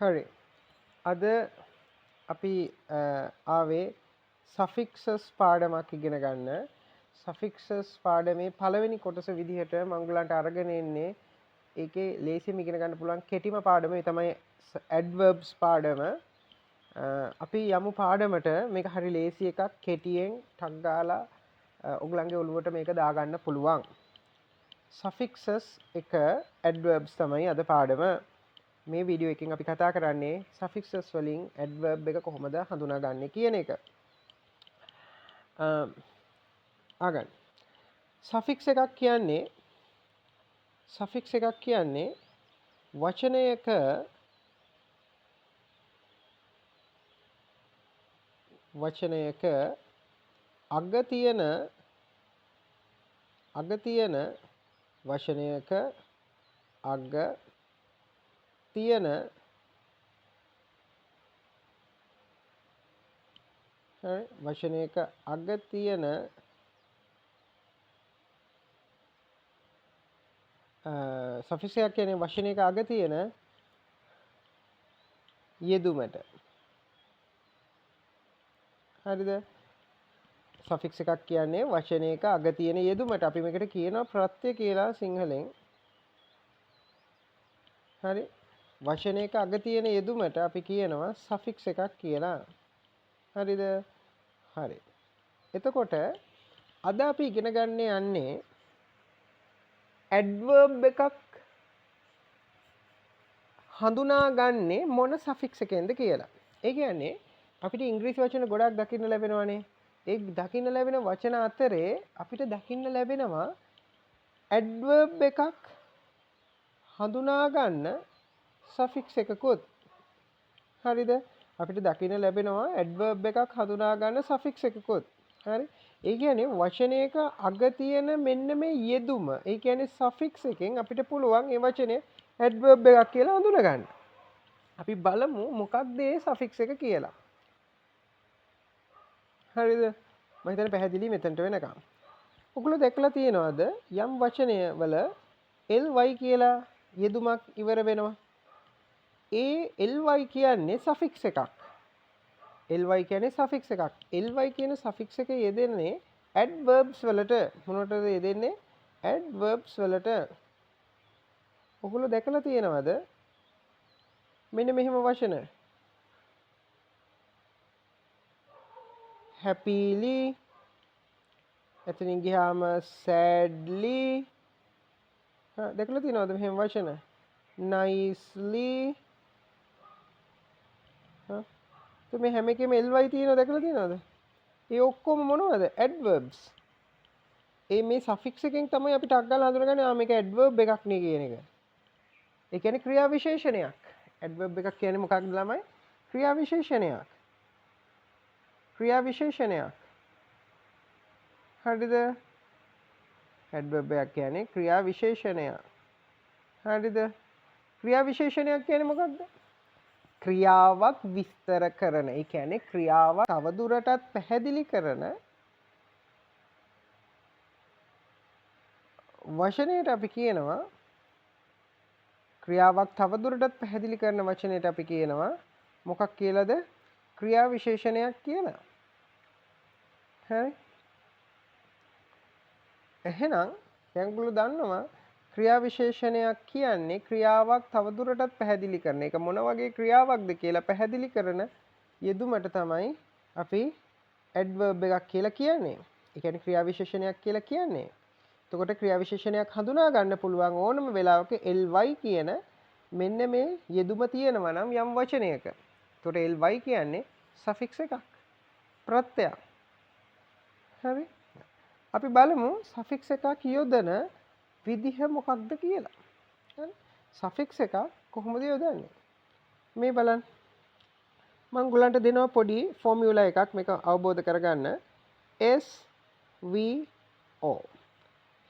හරි. අද අපි ආවේ suffixes පාඩමක් ඉගෙන ගන්න. suffixes පාඩමේ පළවෙනි කොටස විදිහට මම ඔයගලන්ට අරගෙන එන්නේ ඒකේ ලේසියෙන් ඉගෙන ගන්න පුළුවන් කෙටිම පාඩම. ඒ තමයි adverbs පාඩම. අපි යමු පාඩමට. මේක හරි ලේසි එකක්. කෙටියෙන් ටක් ගාලා ඔයගලන්ගේ ඔළුවට මේක දාගන්න පුළුවන්. suffixes එක adverbs තමයි අද පාඩම. මේ වීඩියෝ එකෙන් අපි කතා කරන්නේ suffixes වලින් adverb එක කොහොමද හඳුනාගන්නේ කියන එක. ආගන්න. suffix එකක් කියන්නේ වචනයක අග තියෙන වචනයක අග තියෙන වචනයක අග තියෙන suffix එකක් කියන්නේ වචනයක අග තියෙන යෙදුමට. හරිද? suffix එකක් කියන්නේ වචනයක අග තියෙන යෙදුමට. අපි මේකට කියනවා ප්‍රත්‍ය කියලා සිංහලෙන්. හරි. වචනයක අග තියෙන යෙදුමට අපි කියනවා suffix එකක් කියලා. හරිද? හරි. එතකොට අද අපි ඉගෙන ගන්න යන්නේ adverb එකක් හඳුනාගන්නේ මොන suffix එකෙන්ද කියලා. ඒ කියන්නේ අපිට ඉංග්‍රීසි වචන ගොඩක් දකින්න ලැබෙනවානේ. ඒ දකින්න ලැබෙන වචන අතරේ අපිට දකින්න ලැබෙනවා adverb එකක් හඳුනා ගන්න suffix එකකුත්. හරිද? අපිට දකින්න ලැබෙනවා adverb එකක් හඳුනා ගන්න suffix එකකුත්. හරි? ඒ කියන්නේ වචනයක අග තියෙන මෙන්න මේ යෙදුම. ඒ කියන්නේ suffix එකෙන් අපිට පුළුවන් ඒ වචනේ adverb එකක් කියලා හඳුනා ගන්න. අපි බලමු මොකක්ද මේ suffix එක කියලා. හරිද? මම හිතන්නේ පැහැදිලි මෙතනට වෙනකම්. ඔගොල්ලෝ දැකලා තියෙනවද යම් වචනය වල ly කියලා යෙදුමක් ඉවර වෙනවා. ඒ ly කියන්නේ suffix එකක්. ly කියන්නේ suffix එකක්. ly කියන suffix එක යෙදෙන්නේ adverbs වලට. මොනවටද යෙදෙන්නේ? adverbs වලට. ඔගොල්ලෝ දැකලා තියෙනවද මෙන්න මෙහෙම වචන? happily, එතනින් ගියාම sadly. දැකලා තියෙනවද මෙහෙම වචන? nicely. මේ හැම එකෙම ly තියෙනවා. දැකලා තියෙනවද? ඒ ඔක්කොම මොනවද? adverbs. මේ suffix එකෙන් තමයි අපිට අග්ගල හඳුනගන්නේ මේක adverb එකක් නේ කියන එක. ඒ කියන්නේ ක්‍රියා විශේෂණයක්. adverb එකක් කියන්නේ මොකක්ද ළමයි? ක්‍රියා විශේෂණයක්. හරිද? adverb එකක් කියන්නේ ක්‍රියා විශේෂණයක්. හරිද? ක්‍රියා විශේෂණයක් කියන්නේ මොකක්ද? ක්‍රියාවක් විස්තර කරන. ඒ කියන්නේ ක්‍රියාවක් තවදුරටත් පැහැදිලි කරන වචනයට අපි කියනවා ක්‍රියාවක් තවදුරටත් පැහැදිලි කරන වචනයට අපි කියනවා මොකක් කියලාද? ක්‍රියා විශේෂණයක් කියලා. හරි? එහෙනම් දැන් ඔයගොල්ලෝ දන්නවා ක්‍රියා විශේෂණයක් කියන්නේ ක්‍රියාවක් තවදුරටත් පැහැදිලි කරන එක. මොන වගේ ක්‍රියාවක්ද කියලා පැහැදිලි කරන යෙදුමට තමයි අපි adverb එකක් කියලා කියන්නේ. ඒ කියන්නේ ක්‍රියා විශේෂණයක් කියලා කියන්නේ. එතකොට ක්‍රියා විශේෂණයක් හඳුනා ගන්න පුළුවන් ඕනම වෙලාවක ly කියන මෙන්න මේ යෙදුම තියෙනවා නම් යම් වචනයක. එතකොට ly කියන්නේ suffix එකක්. ප්‍රත්‍යයක්. හරි? අපි බලමු suffix එකක් යොදන විදිහ මොකක්ද කියලා. හරි? suffix එකක් කොහොමද යොදන්නේ? මේ බලන්න. මම ඔයගලන්ට දෙනවා පොඩි ෆෝමියුලා එකක් මේක අවබෝධ කරගන්න. SVO.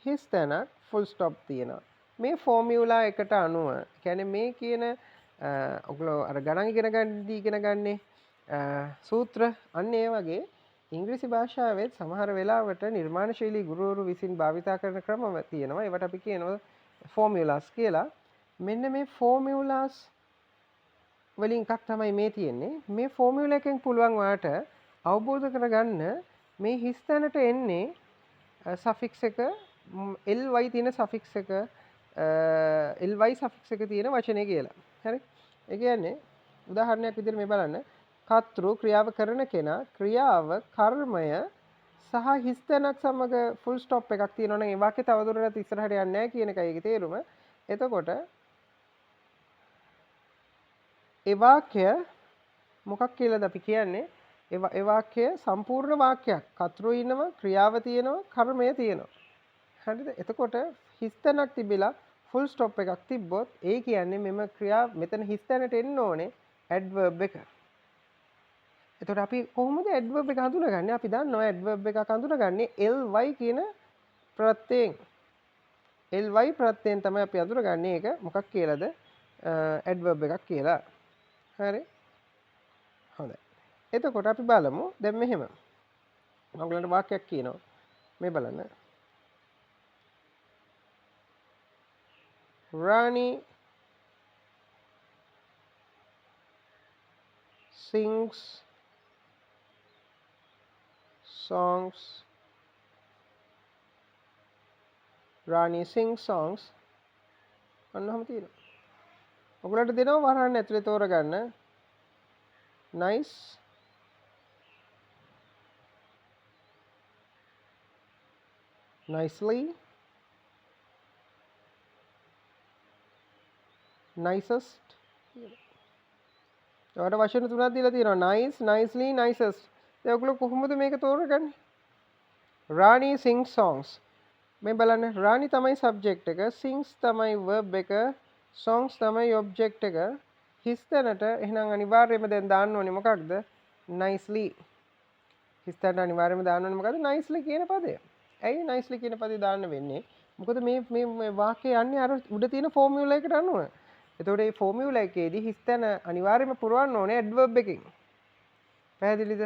හිස් තැනක් ෆුල් ස්ටොප් තියෙනවා. මේ ෆෝමියුලා එකට අනුව කියන්නේ මේ කියන ඔයගොල්ලෝ අර ගණන් ඉගෙන ගන්නේ සූත්‍ර අන්න ඒ වගේ ඉංග්‍රීසි භාෂාවෙත් සමහර වෙලාවට නිර්මාණශීලී ගුරුවරු විසින් භාවිතා කරන ක්‍රම තියෙනවා. ඒවට අපි කියනවා ෆෝමියුලාස් කියලා. මෙන්න මේ ෆෝමියුලාස් වලින් එකක් තමයි මේ තියෙන්නේ. මේ ෆෝමියුලා එකෙන් පුළුවන් ඔයාලට අවබෝධ කරගන්න මේ හිස් තැනට එන්නේ සෆික්ස් එක ly තියෙන සෆික්ස් එක ly සෆික්ස් එක තියෙන වචනේ කියලා. හරි? ඒ කියන්නේ උදාහරණයක් විදිහට මේ බලන්න. කර්තෘ ක්‍රියාව කරන කෙනා ක්‍රියාව කර්මය සහ හිස් තැනක් සමග ෆුල් ස්ටොප් එකක් තියෙනවා නම් ඒ වාක්‍යය තවදුරටත් ඉස්සරහට යන්නේ නැහැ කියන එකයි ඒකේ තේරුම. එතකොට ඒ වාක්‍ය මොකක් කියලාද අපි කියන්නේ? ඒ වාක්‍ය සම්පූර්ණ වාක්‍යයක්. කර්තෘ ඉන්නවා, ක්‍රියාව තියෙනවා, කර්මය තියෙනවා. හරිද? එතකොට හිස් තැනක් තිබිලා ෆුල් ස්ටොප් එකක් තිබ්බොත් ඒ කියන්නේ මෙම ක්‍රියාව මෙතන හිස් තැනට එන්න ඕනේ ඇඩ්වර්බ් එක. එතකොට අපි කොහොමද ඇඩ්වර්බ් එක හඳුනගන්නේ? අපි දන්නවා ඇඩ්වර්බ් එකක් හඳුනගන්නේ ly කියන ප්‍රත්‍යයෙන්. ly ප්‍රත්‍යයෙන් තමයි අපි හඳුනගන්නේ ඒක මොකක් කියලාද? ඇඩ්වර්බ් එකක් කියලා. හරි? හොඳයි. එතකොට අපි බලමු දැන් මෙහෙම. මම ඔයගලන්ට වාක්‍යයක් කියනවා. මේ බලන්න. Rani sings songs. Rani sings songs. අන්නහම තියෙනවා. ඔයගලන්ට දෙනවා වරහන් ඇතුලේ තෝරගන්න. Nice. Nicely. Nicest. ඔයාලට වචන තුනක් දීලා තියෙනවා. Nice, nicely, nicest. දැන් ඔයගොල්ලෝ කොහොමද මේක තෝරගන්නේ? Rani sings songs. මේ බලන්න Rani තමයි subject එක, sings තමයි verb එක, songs තමයි object එක. හිස් තැනට එහෙනම් අනිවාර්යයෙන්ම දැන් දාන්න ඕනේ මොකක්ද? Nicely. හිස් තැනට අනිවාර්යයෙන්ම දාන්න ඕනේ මොකද්ද? Nicely කියන පදය. ඇයි nicely කියන පදේ දාන්න වෙන්නේ? මොකද මේ වාක්‍යය යන්නේ අර උඩ තියෙන ෆෝමියුලා එකට අනුව. එතකොට මේ ෆෝමියුලා එකේදී හිස් තැන අනිවාර්යයෙන්ම පුරවන්න ඕනේ ඇඩ්වර්බ් එකකින්. පැහැදිලිද?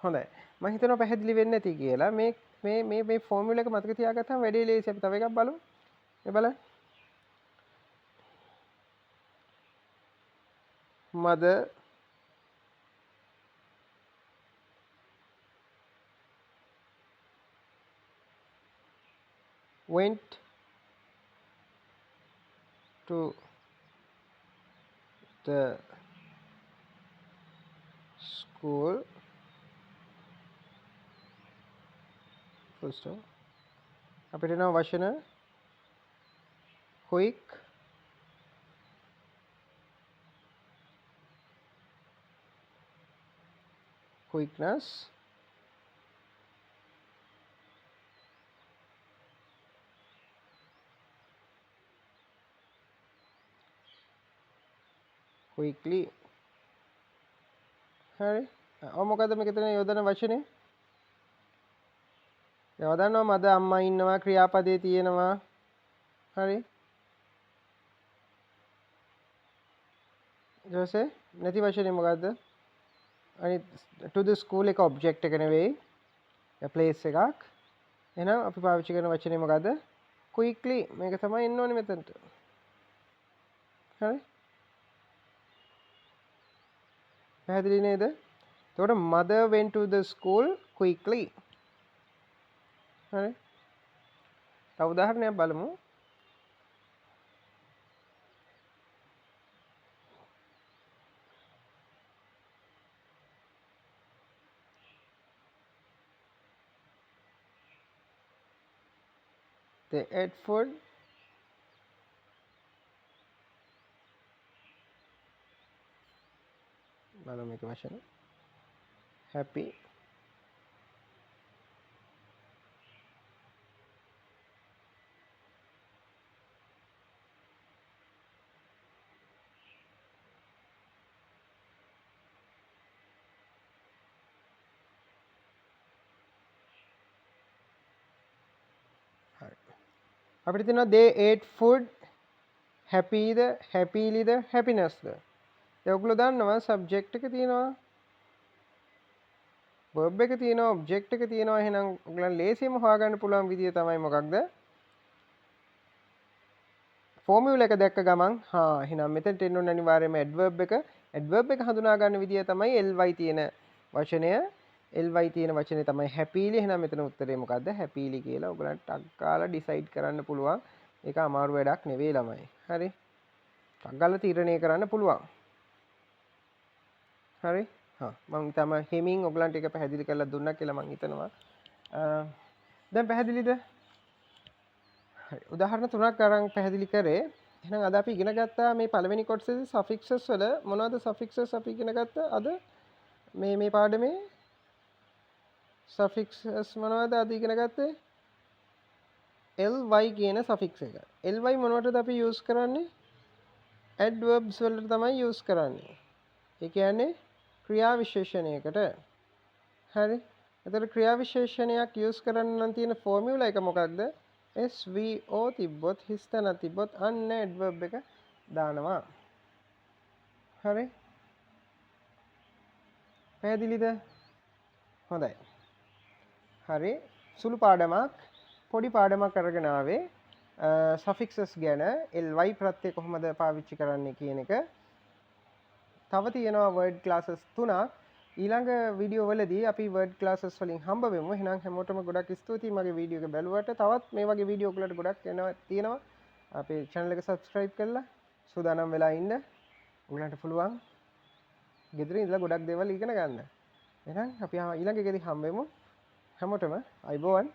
හොඳයි. මම හිතනවා පැහැදිලි වෙන්නේ නැති කියලා. මේ ෆෝමියුලා එක මතක තියාගත්තාම වැඩේ ලේසි. අපි තව එකක් බලමු. මේ බලන්න. mother went to the school full stop. අපිට එනවා වචන quick, quickness, quickly. හරි. මොකද මේකෙතන යොදන වචනේ? යොදනවා මද අම්මා ඉන්නවා ක්‍රියාපදේ තියෙනවා. හරි. ඊට පස්සේ නැති වචනේ මොකද්ද? අනිත් to the school එක object එක නෙවෙයි. place එකක්. එහෙනම් අපි පාවිච්චි කරන වචනේ මොකද්ද? quickly. මේක තමයි එන්න ඕනේ මෙතනට. හරි. පැහැදිලි නේද? එතකොට mother went to the school quickly. හරි. තව උදාහරණයක් බලමු. They ate food. බලමු මේක වචන. happy. අපිට තියෙනවා they ate food happyද happylyද happinessද. ඒ ඔයගොල්ලෝ දන්නවා subject එක තියෙනවා verb එක තියෙනවා object එක තියෙනවා. එහෙනම් ඔයගලන් ලේසියෙන්ම හොයාගන්න පුළුවන් විදිය තමයි මොකක්ද? ෆෝමියුලා එක දැක්ක ගමන් එහෙනම් මෙතනට එන්න ඕන අනිවාර්යයෙන්ම ඇඩ්වර්බ් එක හඳුනා ගන්න විදිය තමයි ly තියෙන වචනය ly තියෙන වචනේ තමයි හැපීලි. එහෙනම් මෙතන උත්තරේ මොකද්ද? හැපීලි කියලා. ඔයගලන්ට ටක් ගාලා ඩිසයිඩ් කරන්න පුළුවන්. ඒක අමාරු වැඩක් නෙවෙයි ළමයි. හරි. ටක් ගාලා තීරණය කරන්න පුළුවන්. හරි. මම තම හිමින් ඔයගලන්ට ඒක පැහැදිලි කරලා දුන්නා කියලා මම හිතනවා. දැන් පැහැදිලිද? හරි. උදාහරණ තුනක් අරන් පැහැදිලි කරේ. එහෙනම් අද අපි ඉගෙන ගත්තා මේ පළවෙනි කොටසේදී සෆික්සස් වල මොනවද සෆික්සස් අපි ඉගෙන ගත්තා අද මේ පාඩමේ සෆික්සස් මොනවද අද ඉගෙන ගත්තේ ly කියන සෆික්ස් එක. ly මොනවටද අපි යූස් කරන්නේ? ඇඩ්වර්බ්ස් වලට තමයි යූස් කරන්නේ. ඒ කියන්නේ ක්‍රියා විශේෂණයකට. හරි. එතකොට ක්‍රියා විශේෂණයක් යූස් කරන්න නම් තියෙන ෆෝමියුලා එක මොකක්ද? SVO තිබ්බොත් හිස්තන තිබ්බොත් අන්න ඇඩ්වර්බ් එක දානවා. හරි. පැහැදිලිද? හොඳයි. හරි. සුළු පාඩමක් පොඩි පාඩමක් අරගෙන ආවේ සෆික්සස් ගැන ly ප්‍රත්‍යය කොහොමද පාවිච්චි කරන්නේ කියන එක. තව තියෙනවා වර්ඩ් ක්ලාසස් 3ක්. ඊළඟ වීඩියෝ වලදී අපි වර්ඩ් ක්ලාසස් වලින් හම්බ වෙමු. එහෙනම් හැමෝටම ගොඩක් ස්තුතියි මගේ වීඩියෝ එක බැලුවට. තවත් මේ වගේ වීඩියෝ ඔයගලට ගොඩක් තියෙනවා. අපේ channel එක subscribe කරලා සූදානම් වෙලා ඉන්න. ඔයගලන්ට පුළුවන් ගෙදර ඉඳලා ගොඩක් දේවල් ඉගෙන ගන්න. එහෙනම් අපි ඊළඟ එකේදී හම්බ වෙමු. හැමෝටම අයබෝවන්.